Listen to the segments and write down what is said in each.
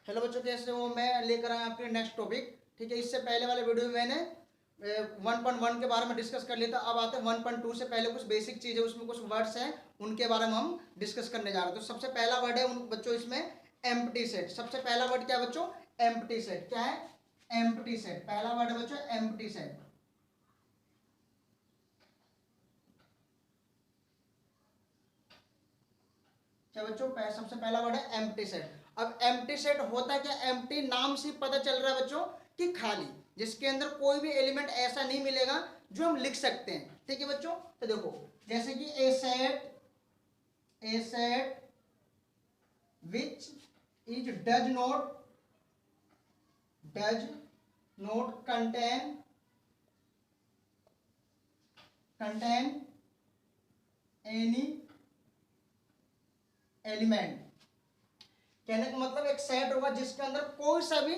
Hello बच्चों, कैसे हो? मैं लेकर आया आपके नेक्स्ट टॉपिक। ठीक है, इससे पहले वाले वीडियो में मैंने 1.1 के बारे में डिस्कस कर लिया था। अब आते हैं 1.2 से पहले कुछ बेसिक चीज़ है, उसमें कुछ वर्ड्स हैं, उनके बारे में हम डिस्कस करने जा रहे हैं। तो सबसे पहला वर्ड है उन बच्चों इसमें एम्प्टी सेट। सबसे पहला वर्ड क्या है बच्चों? Empty set. क्या है? Empty set. पहला वर्ड है बच्चों एम्प्टी सेट। क्या बच्चों? सबसे पहला वर्ड है एम्प्टी सेट। अब एम्प्टी सेट होता क्या? एम्प्टी नाम से पता चल रहा है बच्चों कि खाली, जिसके अंदर कोई भी एलिमेंट ऐसा नहीं मिलेगा जो हम लिख सकते हैं। ठीक है बच्चों, तो देखो जैसे कि a set which is does not contain any element. कहने का मतलब एक सेट होगा जिसके अंदर कोई सा भी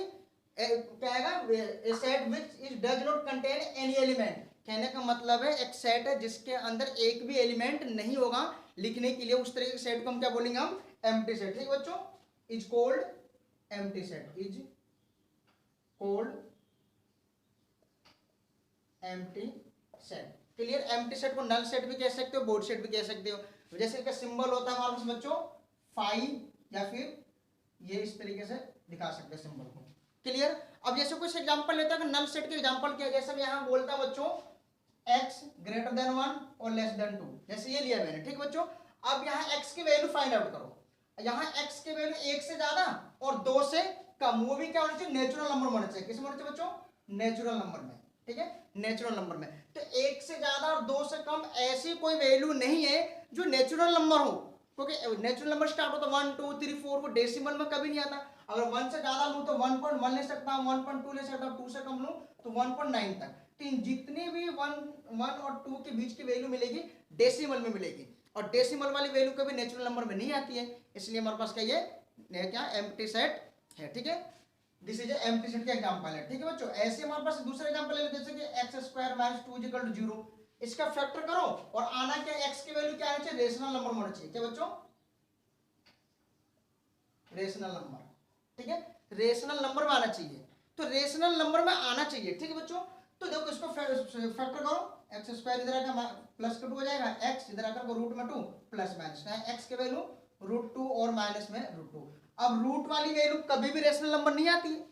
क्या है, set which is does not contain any element. कहने का मतलब है एक सेट है जिसके अंदर एक भी एलिमेंट नहीं होगा लिखने के लिए। उस तरह के सेट को हम क्या बोलेंगे? हम एम्प्टी सेट। ठीक है बच्चों, is called empty set. Is called empty set. Clear? Empty set को नल सेट भी कह सकते हो, बोर्ड सेट भी कह सकते हो। जैसे इसका सिंबल होता है हमारे पास बच्चों फाइव, या फिर ये इस तरीके से दिखा सकते हैं सिंबल को। क्लियर? अब जैसे कुछ एग्जांपल लेता है, नल सेट के एग्जांपल क्या है? जैसे मैं यहां बोलता हूं बच्चों x ग्रेटर देन 1 और लेस देन 2, जैसे ये लिया मैंने। ठीक बच्चों, अब यहां x की वैल्यू फाइंड आउट करो। यहां x की वैल्यू 1 से ज्यादा और 2 से कम, वो भी क्या होना चाहिए? नेचुरल नंबर होना चाहिए। किस में होना चाहिए बच्चों? नेचुरल नंबर में। ठीक है, नेचुरल नंबर में। तो 1 से ज्यादा और 2 से कम ऐसी कोई वैल्यू नहीं है जो नेचुरल नंबर हो, क्योंकि नेचुरल नंबर स्टार्ट होता है 1 2 3 4, वो डेसिमल में कभी नहीं आता। अगर 1 से ज्यादा लूं तो 1.1 ले सकता हूं, 1.2 ले सकता हूं, 2 से कम लूं तो 1.9 तक। तो जितनी भी 1 और 2 के बीच की वैल्यू मिलेगी डेसिमल में मिलेगी, और डेसिमल वाली वैल्यू कभी नेचुरल नंबर में नहीं आती है। इसलिए हमारे पास क्या ये क्या एम्प्टी सेट है। ठीक है, दिस इज एम्प्टी सेट का एग्जांपल है। ठीक है बच्चों, ऐसे हमारे पास दूसरा एग्जांपल ले लेते हैं, जैसे कि x² - 2 = 0। इसका फैक्टर करो और आना क्या? x की वैल्यू क्या आनी चाहिए? रेशनल नंबर होना चाहिए। क्या बच्चों? Rational number. ठीक है, रेशनल नंबर में आना चाहिए। तो रेशनल नंबर में आना चाहिए। ठीक है बच्चों, तो देखो इसको फैक्टर करो। x² इधर आकर प्लस का 2 हो जाएगा, x इधर आकर रूट में 2 प्लस माइनस, x की वैल्यू √2 और माइनस में √2। अब रूट वाली वैल्यू कभी भी रेशनल नंबर नहीं आती है।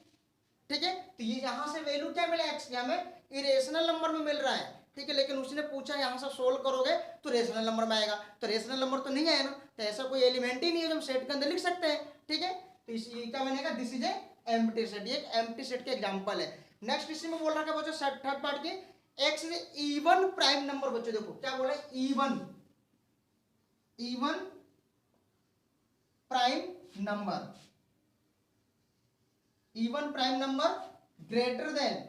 ठीक है, तो ये यहां से वैल्यू क्या मिला? x हमें इरेशनल नंबर में मिल रहा है। ठीक है, लेकिन उसने पूछा यहां से सोल्व करोगे तो रेशनल नंबर में आएगा, तो रेशनल नंबर तो नहीं आया ना, तो ऐसा कोई एलिमेंट ही नहीं है जो हम सेट के अंदर लिख सकते हैं। ठीक है, तो इसी क्या बनेगा? This is A empty set. ये एक एम्प्टी सेट का एग्जांपल है। नेक्स्ट इसी में बोल रहा है बच्चों थर्ड पार्ट की, x is even prime number. बच्चों देखो क्या बोला है? Even prime number. Even prime number greater than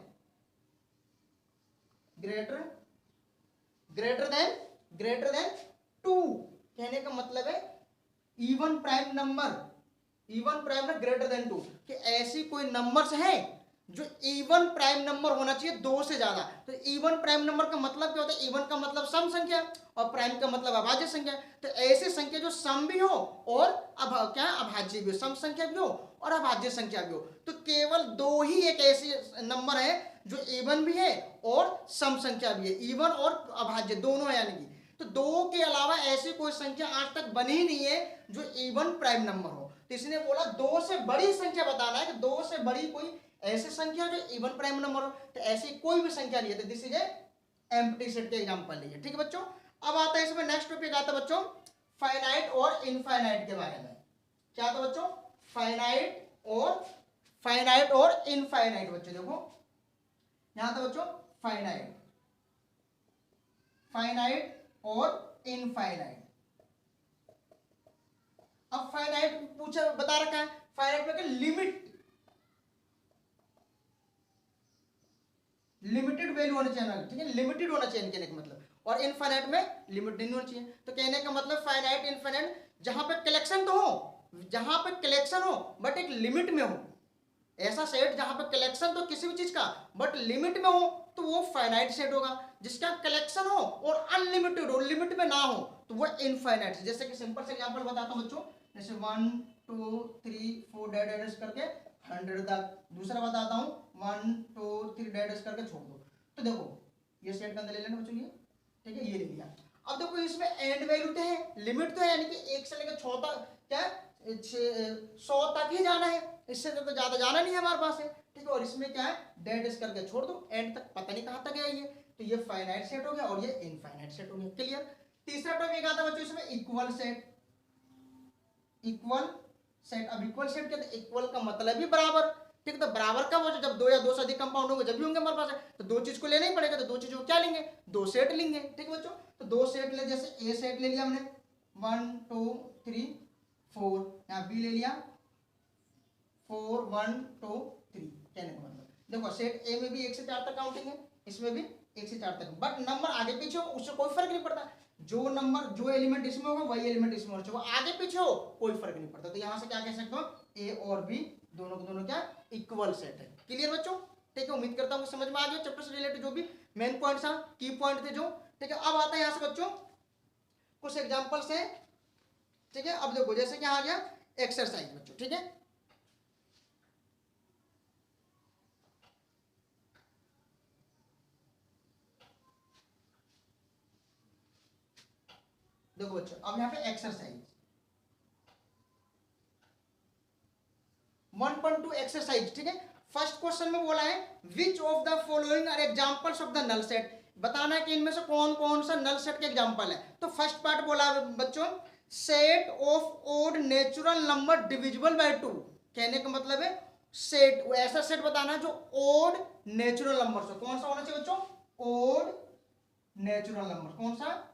2। कहने का मतलब है even prime number greater than 2, कि ऐसी कोई नंबर्स है जो इवन प्राइम नंबर होना चाहिए 2 से ज्यादा। तो इवन प्राइम नंबर का मतलब क्या होता है? इवन का मतलब सम संख्या और प्राइम का मतलब अभाज्य संख्या। तो ऐसी संख्या जो सम भी हो और अभाज्य भी हो, सम संख्या भी हो और अभाज्य संख्या भी हो। तो केवल 2 ही एक ऐसे नंबर है जो इवन भी है और सम संख्या भी है, इवन और अभाज्य दोनों है। यानी कि तो 2 के अलावा ऐसी कोई संख्या आज तक बनी ही नहीं है जो इवन प्राइम नंबर हो। तो इसने बोला 2 से बड़ी संख्या बताना है, कि 2 से बड़ी कोई ऐसी संख्या जो इवन प्राइम नंबर हो। तो ऐसी कोई भी संख्या नहीं है, तो this is A empty set के एग्जांपल नहीं है। ठीक है बच्चों, अब आता है इसमें नेक्स्ट टॉपिक आता है बच्चों फाइनाइट और इनफाइनाइट के बारे में। क्या आता बच्चों? फाइनाइट और इनफाइनाइट। बच्चों देखो यहां था बच्चों फाइनाइट और इनफाइनाइट। अब फाइनाइट पूछा बता रखा है, फाइनाइट में लिमिटेड वैल्यू होना चाहिए। ठीक है, लिमिटेड होना चाहिए कहने का मतलब, और इनफाइनाइट में लिमिट नहीं होना चाहिए। तो कहने का मतलब फाइनाइट इनफाइनाइट जहां पे कलेक्शन तो हो, बट एक लिमिट में हो। ऐसा सेट जहां पे कलेक्शन तो किसी भी चीज का बट लिमिट में हो तो वो फाइनाइट सेट होगा। जिसका कलेक्शन हो और अनलिमिटेड हो, लिमिट में ना हो, तो वो इनफाइनाइट। जैसे कि सिंपल से एग्जांपल बताता हूं बच्चों, जैसे 1 2 3 4 डैश करके 100 तक। दूसरा बताता हूँ 1 2 3 डैश करके छोड़ दो। तो देखो ये सेट के अंदर ले लेना बच्चों ये, ठीक है, ये ले लिया। अब देखो इसमें एंड वैल्यू तो है, लिमिट तो है, यानी कि 1 से लेकर 6 तक, क्या 100 तक ही जाना है, इससे तो ज्यादा जाना नहीं है हमारे पास है, ठीक है। और इसमें क्या है डैश करके छोड़ दो, एंड तक पता नहीं कहां तक है ये। तो ये फाइनाइट सेट हो गया और ये इनफाइनाइट सेट हो गया। क्लियर। तीसरा टॉपिक आता है बच्चों इसमें इक्वल सेट। इक्वल सेट, अब इक्वल सेट क्या, इक्वल का मतलब ही बराबर, ठीक है। तो बराबर कब हो, जब दो या दो से अधिक कंपाउंड होंगे जब भी होंगे हमारे पास है। तो दो चीज को लेना ही पड़ेगा, तो दो चीजों को क्या लेंगे, दो सेट लेंगे, ठीक है बच्चों। तो दो सेट ले, जैसे ए सेट ले लिया हमने 1 2 3 4, यहाँ बी ले लिया 4 1 2 3। कहने का मतलब देखो सेट ए में भी 1 से 4 तक काउंटिंग है, इसमें भी 1 से 4 तक, बट नंबर आगे पीछे हो उससे कोई फर्क नहीं पड़ता। जो नंबर जो एलिमेंट इसमें होगा वही एलिमेंट इसमें होना चाहिए, आगे पीछे हो कोई फर्क नहीं पड़ता। तो यहां से क्या कह सकते हो, ए और बी दोनों को दोनों क्या इक्वल सेट है। क्लियर बच्चों, ठीक है। उम्मीद करता हूँ समझ में आ गया चैप्टर से रिलेटेड जो भी मेन पॉइंट्स हैं, की पॉइंट थे जो, ठीक है। अब आता है यहां से बच्चों कुछ एग्जांपल्स हैं, ठीक है। अब देखो जैसे कि आ गया एक्सरसाइज बच्चों, ठीक है। देखो बच्चों अब यहाँ पे एक्सरसाइज 1.2 एक्सरसाइज, ठीक है। फर्स्ट क्वेश्चन में बोला है which of the following are examples of the null set, बताना है कि इनमें से कौन कौन सा नल सेट के एग्जांपल है। तो फर्स्ट पार्ट बोला है बच्चों set of odd natural number divisible by 2। कहने का मतलब है सेट, ऐसा सेट बताना है जो ओड नेचुरल नंबर से, कौन सा होना चाहिए बच्चों, ओड नेचुरल नंबर, कौन सा,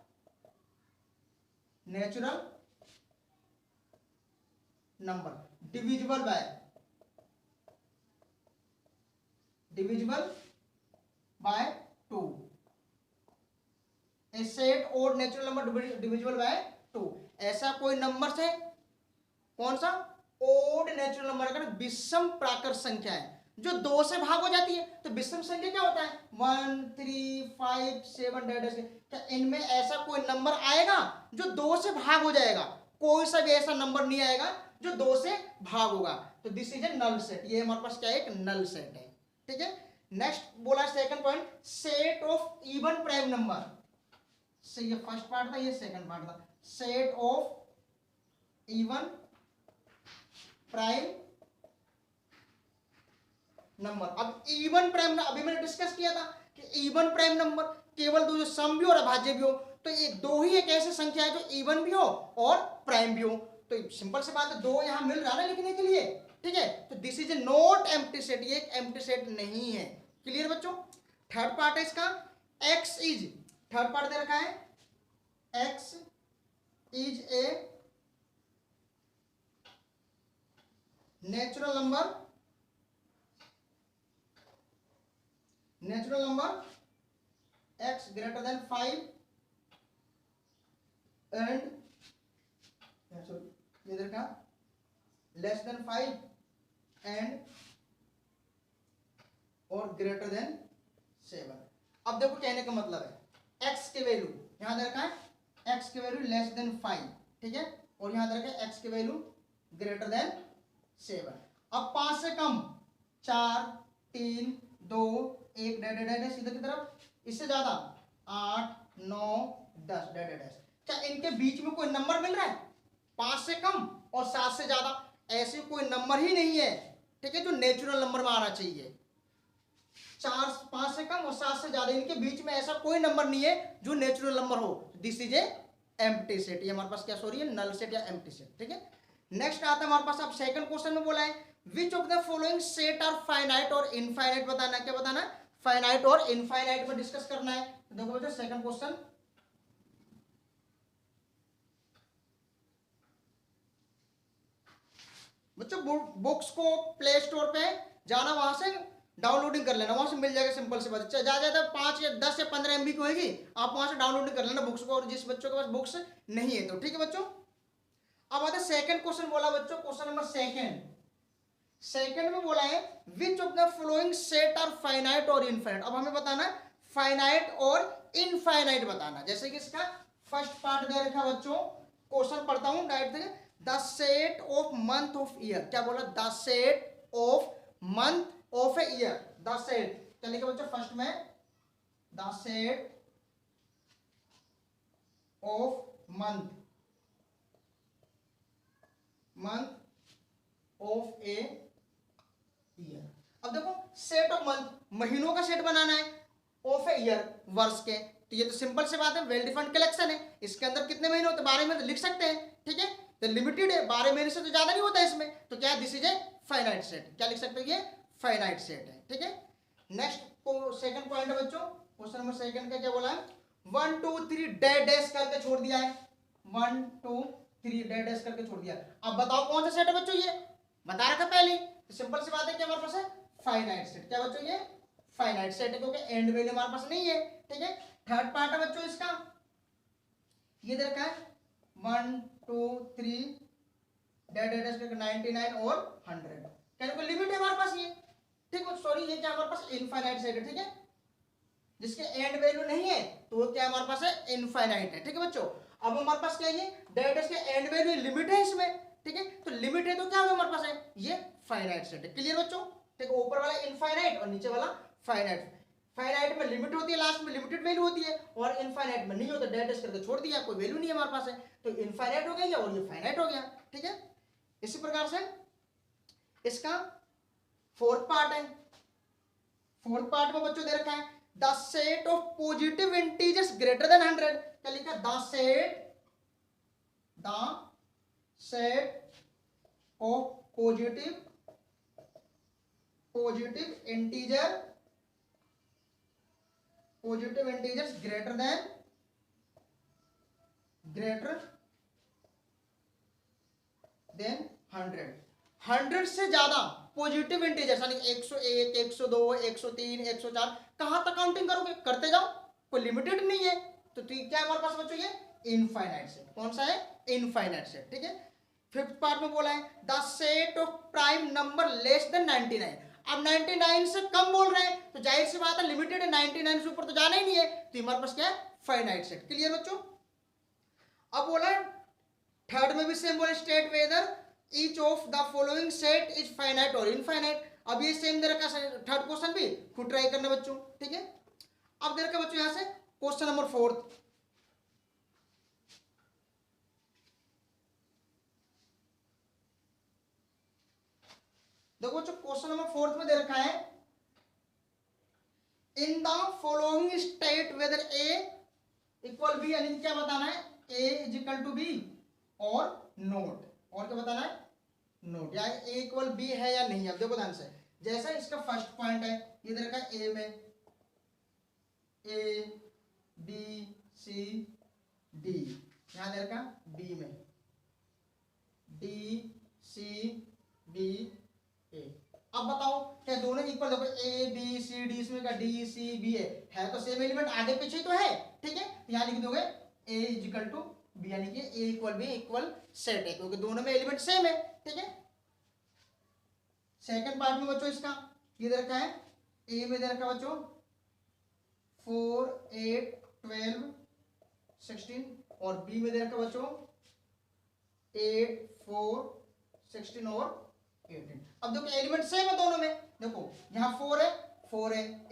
natural number divisible by 2। A set odd natural number divisible by 2, ऐसा कोई नंबर से, कौन सा, ओड नेचुरल नंबर, अगर विषम प्राकृत संख्या है जो 2 से भाग हो जाती है। तो विषम संख्या क्या होता है 1 3 5 7 डैश, क्या इनमें ऐसा कोई नंबर आएगा जो 2 से भाग हो जाएगा, कोई सा भी ऐसा नंबर नहीं आएगा जो 2 से भाग होगा। तो this is a null set, ये हमारे पास क्या है एक नल सेट है, ठीक है। नेक्स्ट बोला second point set of even prime number, से ये फर्स्ट पार्ट था ये सेकंड पार्ट था, set of even prime number. अब इवन प्राइम नंबर अभी मैंने डिस्कस किया था कि इवन प्राइम नंबर केवल दो, जो सम भी हो और अभाज्य भी हो, तो ये दो ही एक ऐसी संख्या है जो इवन भी हो और प्राइम भी हो। तो सिंपल सी बात है, दो यहां मिल रहा है लिखने के लिए, ठीक है। तो this is A not empty set, ये एक एम्प्टी सेट नहीं है। क्लियर बच्चों। थर्ड पार्ट है इसका एक्स इज, थर्ड पार्ट दे रखा है x is a natural number, natural number x greater than 5 and ये देखा लेस देन 5 एंड और ग्रेटर देन 7। अब देखो कहने का मतलब है x के वैल्यू यहां दे रखा है x की वैल्यू लेस देन 5, ठीक है, और यहां दे रखा है x की वैल्यू ग्रेटर देन 7। अब 5 से कम 4 3 2 1 डैश इधर की तरफ, इससे ज्यादा 8 9 10 डैश। क्या इनके बीच में कोई नंबर मिल रहा है 5 से कम और 7 से ज्यादा, ऐसे कोई नंबर ही नहीं है, ठीक है, जो नेचुरल नंबर में आना चाहिए। 5 से कम और 7 से ज्यादा, इनके बीच में ऐसा कोई नंबर नहीं है जो नेचुरल नंबर हो। This is A empty set, ये हमारे पास क्या सॉरी है नल सेट या एम्प्टी सेट, ठीक है। नेक्स्ट आता है हमारे पास, अब सेकंड क्वेश्चन में बोला है which of the following set are finite और इनफाइनाइट, बताना क्या बताना है, फाइनाइट और इनफाइनाइट में डिस्कस करना है। तो देखो बच्चों सेकंड क्वेश्चन, बच्चों बुक्स को प्ले स्टोर पे जाना, वहां से डाउनलोडिंग कर लेना, वहां से मिल जाएगा, सिंपल सी बात है। ज्यादा 5 या 10 या 15 MB की होगी, आप वहां से डाउनलोडिंग कर लेना बुक्स को, और जिस बच्चों के पास बुक्स नहीं है तो, ठीक है बच्चों। अब आता है सेकंड क्वेश्चन, बोला बच्चों क्वेश्चन नंबर सेकंड में बोला है which of the following set are finite और इनफाइनाइट। अब हमें बताना है फाइनाइट और इनफाइनाइट बताना। जैसे कि इसका फर्स्ट पार्ट दे रखा बच्चों, क्वेश्चन पढ़ता हूं direct, the set of month of year, क्या बोला, the set of month of a year, the set क्या लिखा बच्चों फर्स्ट में, the set of month of a year. अब देखो सेट ऑफ मंथ, महीनों का सेट बनाना है, ऑफ ए ईयर वर्ष के, तो ये तो सिंपल सी बात है, वेल डिफाइंड कलेक्शन है, इसके अंदर कितने महीने होते हैं, 12 महीने लिख सकते हैं, ठीक है, तो लिमिटेड है, 12 महीने से तो ज्यादा नहीं होता है इसमें, तो क्या this is a finite set, क्या लिख सकते हो, ये फाइनाइट सेट है, ठीक है। नेक्स्ट सेकंड पॉइंट है बच्चों, क्वेश्चन नंबर सेकंड का क्या बोला है, 1 2 3 डैश करके छोड़ दिया है, 1 2 3 डैश करके छोड़ दिया। अब बताओ कौन सा सेट है बच्चों, ये बता रखा पहले, तो सिंपल सी बात है कि हमारे पास है फाइनाइट सेट, क्या बच्चों ये फाइनाइट सेट है, क्योंकि एंड वैल्यू हमारे पास नहीं है, ठीक है। थर्ड पार्ट है बच्चों इसका, ये दे रखा है 1 2 3 डैश करके 99 और 100, क्या कोई लिमिट है हमारे पास ये, ठीक है, सॉरी ये क्या हमारे पास इनफाइनाइट सेट है, ठीक है, जिसके एंड वैल्यू नहीं है तो वो क्या हमारे पास है इनफाइनाइट है, ठीक है बच्चों। अब हमारे पास क्या है, डैश के एंड वैल्यू लिमिट है इसमें, ठीक है, तो लिमिट है तो क्या हमारे पास है, ये फाइनाइट सेट है, क्लियर बच्चों, ठीक है, ऊपर वाला इनफाइनाइट और नीचे वाला फाइनाइट, फाइनाइट में लिमिट होती है, लास्ट में लिमिटेड वैल्यू होती है, और इनफाइनाइट में नहीं होता, डैश करके छोड़ दिया, कोई वैल्यू नहीं है हमारे पास है, तो इनफाइनाइट हो गया और ये फाइनाइट हो गया, ठीक है। इसी प्रकार से इसका फोर्थ पार्ट है, फोर्थ पार्ट में बच्चों दे रखा है the set of positive integers greater than 100, क्या लिखा, the set of positive integers greater than 100 से ज्यादा पॉजिटिव इंटीजर्स यानी 101 102 103 104 कहां तक काउंटिंग करोगे, करते जाओ, कोई लिमिटेड नहीं है, तो क्या हमारे पास बच्चों ये इनफाइनाइट सेट, कौन सा है, इनफाइनाइट सेट, ठीक है। फिफ्थ पार्ट में बोला है the set of prime number less than 99, अब 99 से कम बोल रहे हैं तो जाहिर सी बात है लिमिटेड है, 99 से ऊपर तो जाना ही नहीं है, तो हमारे पास क्या है फाइनाइट सेट, क्लियर बच्चों। अब बोला है थर्ड में भी सेम बोला, state whether each of the following set is finite और इनफाइनाइट, अब ये सेम दे रखा थर्ड क्वेश्चन भी खुद ट्राई करना बच्चों, ठीक है। अब दे रखा बच्चों यहां से क्वेश्चन नंबर फोर्थ, देखो बच्चों क्वेश्चन नंबर फोर्थ में दे रखा है in the following state whether A equal B, यानी क्या बताना है, A is equal to B और नोट, और क्या बताना है, नोट, या ए इक्वल बी है या नहीं। अब देखो ध्यान से, जैसा इसका फर्स्ट पॉइंट है ये दे रखा है ए में ए बी सी डी, यहां दे रखा बी में डी सी बी ए। अब बताओ क्या दोनों इक्वल, देखो ए बी सी डी, इसमें का डी सी बी है तो सेम एलिमेंट आगे पीछे तो है, ठीक है, यहां लिख दोगे ए इज इक्वल टू बी, यानी कि ए इक्वल बी इक्वल सेट है, क्योंकि दोनों में एलिमेंट सेम है, ठीक है। सेकंड पार्ट में बच्चों इसका ये दे रखा है, ए में दे रखा बच्चों 4 8 12 16 और बी में दे रखा बच्चों 8 4 16 और 18। अब देखो एलिमेंट सेम है दोनों में, देखो यहाँ 4 है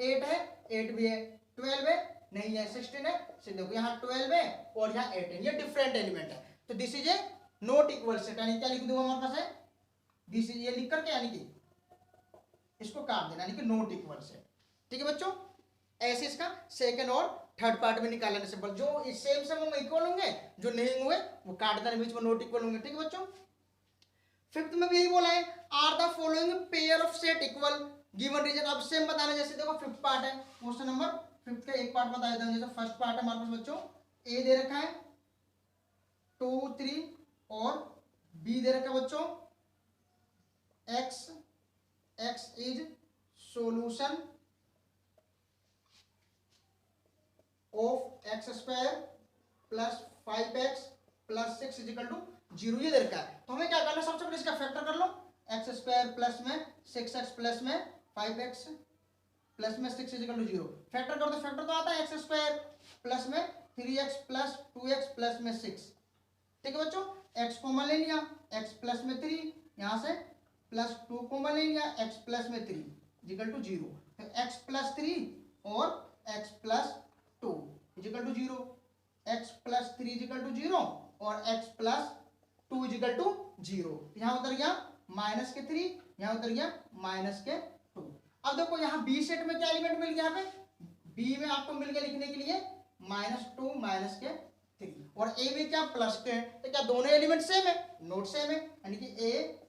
8 है 8 भी है, 12 है नहीं है, 16 है, देखो यहाँ 12 है और यहाँ 18, ये डिफरेंट एलिमेंट है, तो this is A not equal set, यानी क्या लिख दूंगा हमारे पास है दिस इज, ये लिख करके यानी कि इसको काट देना, यानी कि नॉट इक्वल सेट, ठीक है बच्चों। ऐसे इसका सेकंड और थर्ड पार्ट में निकालना सिंपल, जो सेम सेम होंगे इक्वल होंगे, जो नहीं होंगे वो काट देना, बीच में नॉट इक्वल होंगे, ठीक है बच्चों। फिफ्थ में भी यही बोला है are the following pair of set equal given reason, अब सेम बताना, जैसे देखो फिफ्थ पार्ट है, क्वेश्चन नंबर फिफ्थ का एक पार्ट बता देता हूं, जैसे फर्स्ट पार्ट है हमारे पास बच्चों ए दे रखा है 2 3 और बी दे रखा है बच्चों x is solution of x square plus 5x plus 6 is equal to 0, ये दे रखा है, तो हमें क्या करना है, सबसे पहले इसका फैक्टर कर लो, x स्क्वायर प्लस में 6x प्लस में 5x प्लस में 6 इज इक्वल टू 0, फैक्टर कर दो, फैक्टर तो आता है x स्क्वायर प्लस में 3x प्लस 2x प्लस में 6, ठीक है बच्चों, x कॉमन ले लिया, एक्स प्लस में 3, यहाँ से प्लस 2 कॉमन ले लिया, एक्स प्लस में 3 इजिकल टू 0, तो एक्स प्लस 3 और x plus 2 is equal to 0, x plus 3 is equal to 0 और एक्स प्लस 2 इजिकल टू 0। यहाँ उतर गया माइनस के 3, यहाँ उतर गया माइनस के 2। अब देखो यहाँ बी सेट में क्या एलिमेंट मिल गया, यहाँ पे बी में आपको मिल गया लिखने के लिए -2 माइनस के 3, और ए में क्या प्लस के, तो क्या दोनों एलिमेंट सेम है, नोट सेम है, यानी कि ए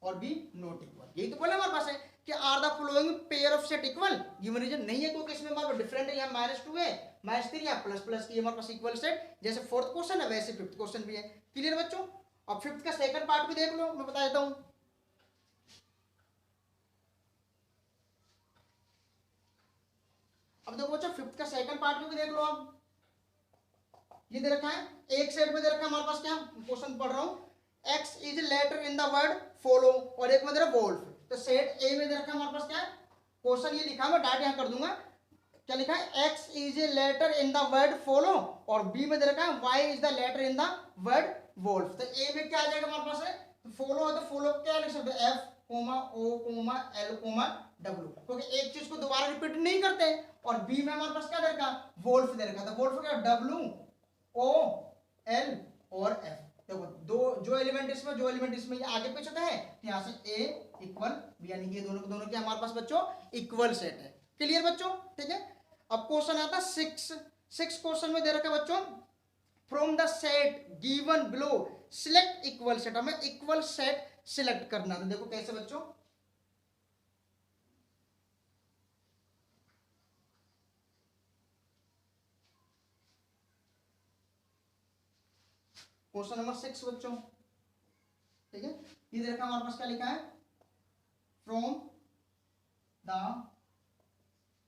और बी नोट इक्वल। यही तो बोला हमारे पास है कि are the following pair of set equal, given reason नहीं है क्योंकि इसमें हमारे डिफरेंट है, यहाँ -2 है, -3 या प्लस की हमारे पास इक्वल सेट, जैसे फोर्थ क्वेश्चन है वैसे फिफ्थ क्वेश्चन भी है। क्लियर बच्चों? अब फिफ्थ का सेकंड पार्ट भी देख लो, मैं बता देता हूं। अब देखो बच्चों फिफ्थ का सेकंड पार्ट भी देख लो आप। ये दे रखा है, एक सेट में दे रखा है हमारे पास, क्या क्वेश्चन पढ़ रहा हूं, x is letter in the word follow, और एक में दे रहा वोल्फ। तो सेट ए में दे रखा है हमारे पास क्या है, क्वेश्चन ये लिखा, मैं डाट यहां कर दूंगा, क्या लिखा है, x is a letter in the word follow, और बी में दे रखा है Y is the letter in the word wolf. तो ए में क्या आ जाएगा हमारे पास है, फॉलो है, तो फॉलो क्या लिख सकते हैं, एफ कोमा ओ कोमा एल कोमा डब्ल्यू, क्योंकि एक चीज को दोबारा रिपीट नहीं करते। और बी में हमारे पास क्या दे रखा, वोल्फ दे रखा, तो वोल्फ क्या, डब्ल्यू ओ एल और एफ। देखो दो जो एलिमेंट इसमें ये आगे पीछे है, तो यहाँ से ए इक्वल बी, यानी कि ये दोनों के हमारे पास बच्चों इक्वल सेट है। क्लियर बच्चों? ठीक है। अब क्वेश्चन आता है 6 क्वेश्चन में दे रखा है बच्चों, from the set given below select equal set, हमें इक्वल सेट सिलेक्ट करना। तो देखो कैसे बच्चों, क्वेश्चन नंबर 6 बच्चों, ठीक है। ये देखा हमारे पास क्या लिखा है, from the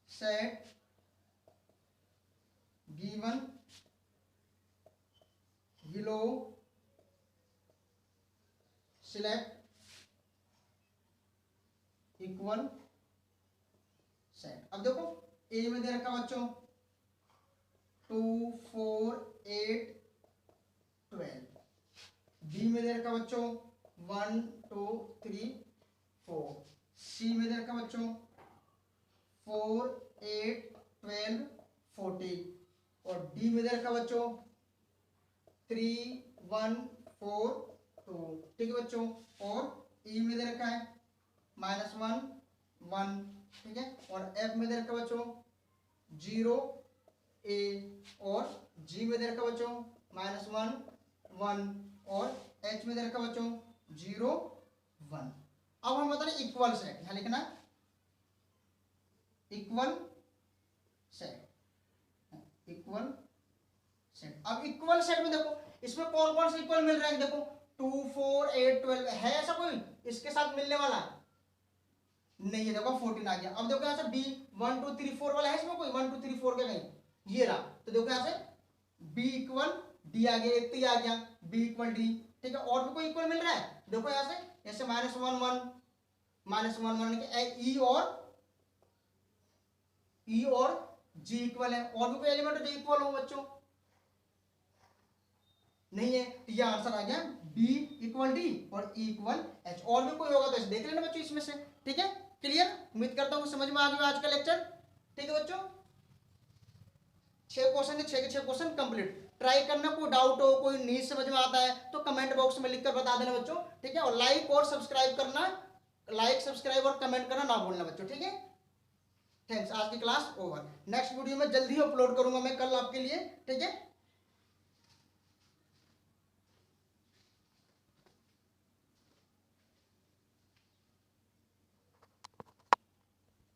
set given below select equal set. अब देखो ए में दे रखा बच्चों 2 4 8 12, बी में दे रखा बच्चों 1 2 3 4, सी में दे रखा बच्चों 4 8 12 14, और डी में दे रखा बच्चों 3 1 4 2, ठीक है बच्चों। और ई में दे रखा है -1 1, ठीक है। और एफ में दे रखा बच्चों 0 ए, और जी में दे रखा बच्चों -1 1, और एच में दे रखा बच्चों 0 1। अब हम बता रहे इक्वल सेट, यहां लिखना इक्वल सेट, इक्वल सेट। अब इक्वल सेट में देखो इसमें कौन कौन से इक्वल मिल रहे हैं, देखो 2 4 8 12 है ऐसा कोई इसके साथ मिलने वाला नहीं है, देखो 14 आ गया। अब देखो यहाँ से बी 1 2 3 4 वाला है इसमें कोई 1 2 3 4 के नहीं, ये रहा, तो देखो यहाँ से बी इक्वल डी आ गया, एक आ गया बी इक्वल डी, ठीक है। और भी कोई इक्वल मिल रहा है, देखो यहाँ से ऐसे -1 1 ई और जी इक्वल है, और भी कोई एलिमेंट जो इक्वल हो बच्चों नहीं है, तो ये आंसर आ गया बी इक्वल डी और ई इक्वल एच। और भी कोई होगा तो इसे देख लेना बच्चों इसमें से, ठीक है। क्लियर? उम्मीद करता हूँ समझ में आ गया आज का लेक्चर, ठीक है बच्चों। 6 क्वेश्चन थे, 6 के 6 क्वेश्चन कंप्लीट। ट्राई करना, कोई डाउट हो, कोई नहीं समझ में आता है तो कमेंट बॉक्स में लिखकर बता देना बच्चों, ठीक है। और लाइक और सब्सक्राइब करना, लाइक सब्सक्राइब और कमेंट करना ना भूलना बच्चों, ठीक है। थैंक्स, आज की क्लास ओवर। नेक्स्ट वीडियो में जल्दी अपलोड करूंगा मैं कल आपके लिए, ठीक है।